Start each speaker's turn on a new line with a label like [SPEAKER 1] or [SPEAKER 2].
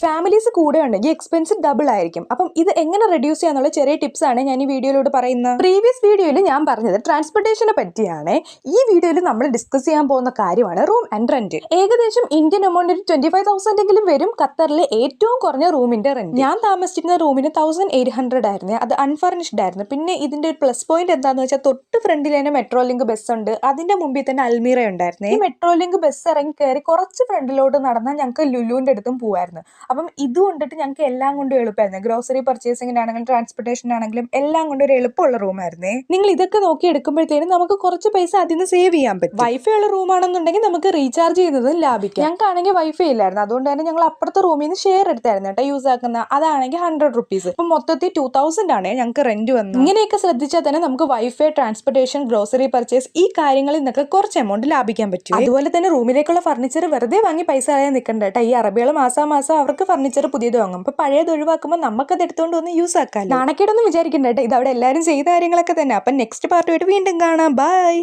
[SPEAKER 1] Families കൂടെ ഉണ്ടെങ്കിൽ expense double ആയിരിക്കും. അപ്പം ഇത് എങ്ങനെ റെഡ്യൂസ് ചെയ്യാന്നുള്ള ചെറിയ ടിപ്സ് ആണ് ഞാൻ ഈ വീഡിയോയിലൂടെ പറയുന്നത്. പ്രീവിയസ് വീഡിയോയിൽ ഞാൻ പറഞ്ഞത് ട്രാൻസ്പോർട്ടേഷനെ പറ്റിയാണ്. ഈ വീഡിയോയിൽ നമ്മൾ ഡിസ്കസ് ചെയ്യാൻ പോകുന്ന കാര്യമാണ് റൂം ആൻഡ് റെന്റ്. ഏകദേശം ഇന്ത്യൻ എമൗണ്ട് 25,000 എങ്കിലും വരും ഖത്തറിലെ ഏറ്റവും കുറഞ്ഞ റൂമിന്റെ റെന്റ്. ഞാൻ താമസിച്ചിരുന്ന റൂമിന് 1800 ആയിരുന്നു. അത് അൺഫർണിഷ്ഡ് ആയിരുന്നു. പിന്നെ ഇതിന്റെ ഒരു പ്ലസ് പോയിന്റ് എന്താണെന്ന് വെച്ചാൽ തൊട്ട് ഫ്രണ്ടിൽ തന്നെ മെട്രോ ലിങ്ക് ബസ് ഉണ്ട്. അതിന്റെ മുമ്പിൽ തന്നെ അൽമീറ ഉണ്ടായിരുന്നു. ഈ മെട്രോ ലിങ്ക് ബസ് ഇറങ്ങി കയറി കുറച്ച് ഫ്രണ്ടിലോട്ട് നടന്നാൽ ഞങ്ങൾക്ക് ലുലുവിന്റെ അടുത്തും പോവായിരുന്നു. അപ്പം ഇത് കൊണ്ടിട്ട് ഞങ്ങൾക്ക് എല്ലാം കൊണ്ടും എളുപ്പമായിരുന്നു. ഗ്രോസറി പർച്ചേസിങ്ങിനാണെങ്കിലും ട്രാൻസ്പോർട്ടേഷൻ ആണെങ്കിലും എല്ലാം കൊണ്ടും ഒരു എളുപ്പമുള്ള റൂമായിരുന്നേ. നിങ്ങൾ ഇതൊക്കെ നോക്കി എടുക്കുമ്പോഴത്തേനും നമുക്ക് കുറച്ച് പൈസ അതിൽ നിന്ന് സേവ് ചെയ്യാൻ പറ്റും. വൈഫൈ ഉള്ള റൂമാണെന്നുണ്ടെങ്കിൽ നമുക്ക് റീചാർജ് ചെയ്യുന്നതും ലാഭിക്കാം. ഞങ്ങൾക്കാണെങ്കിൽ വൈഫൈ ഇല്ലായിരുന്നു. അതുകൊണ്ട് തന്നെ ഞങ്ങൾ അപ്പുറത്തെ റൂമിൽ നിന്ന് ഷെയർ എടുത്തായിരുന്നു കേട്ടോ യൂസ് ആക്കുന്ന. അതാണെങ്കിൽ 100 റുപ്പീസ്. ഇപ്പം മൊത്തത്തിൽ 2000 ആണ് ഞങ്ങൾക്ക് റെന്റ് വന്നത്. ഇങ്ങനെയൊക്കെ ശ്രദ്ധിച്ചാൽ തന്നെ നമുക്ക് വൈഫൈ, ട്രാൻസ്പോർട്ടേഷൻ, ഗ്രോസറി പർച്ചേസ് ഈ കാര്യങ്ങളിൽ നിന്നൊക്കെ കുറച്ച് എമൗണ്ട് ലാഭിക്കാൻ പറ്റും. അതുപോലെ തന്നെ റൂമിലേക്കുള്ള ഫർണിച്ചർ വെറുതെ വാങ്ങി പൈസ കളയാൻ നിൽക്കണ്ട കേട്ടോ. ഈ അറബികൾ മാസം അവർക്ക് ഫർണിച്ചർ പുതിയത് വാങ്ങും. അപ്പൊ പഴയത് ഒഴിവാക്കുമ്പോൾ നമുക്കത് എടുത്തുകൊണ്ട് വന്ന് യൂസ് ആക്കാം. നാണക്കേടൊന്നും വിചാരിക്കണ്ട കേട്ടോ. ഇത് അവിടെ എല്ലാവരും ചെയ്ത കാര്യങ്ങളൊക്കെ തന്നെ. അപ്പം നെക്സ്റ്റ് പാർട്ടുമായിട്ട് വീണ്ടും കാണാം. ബൈ.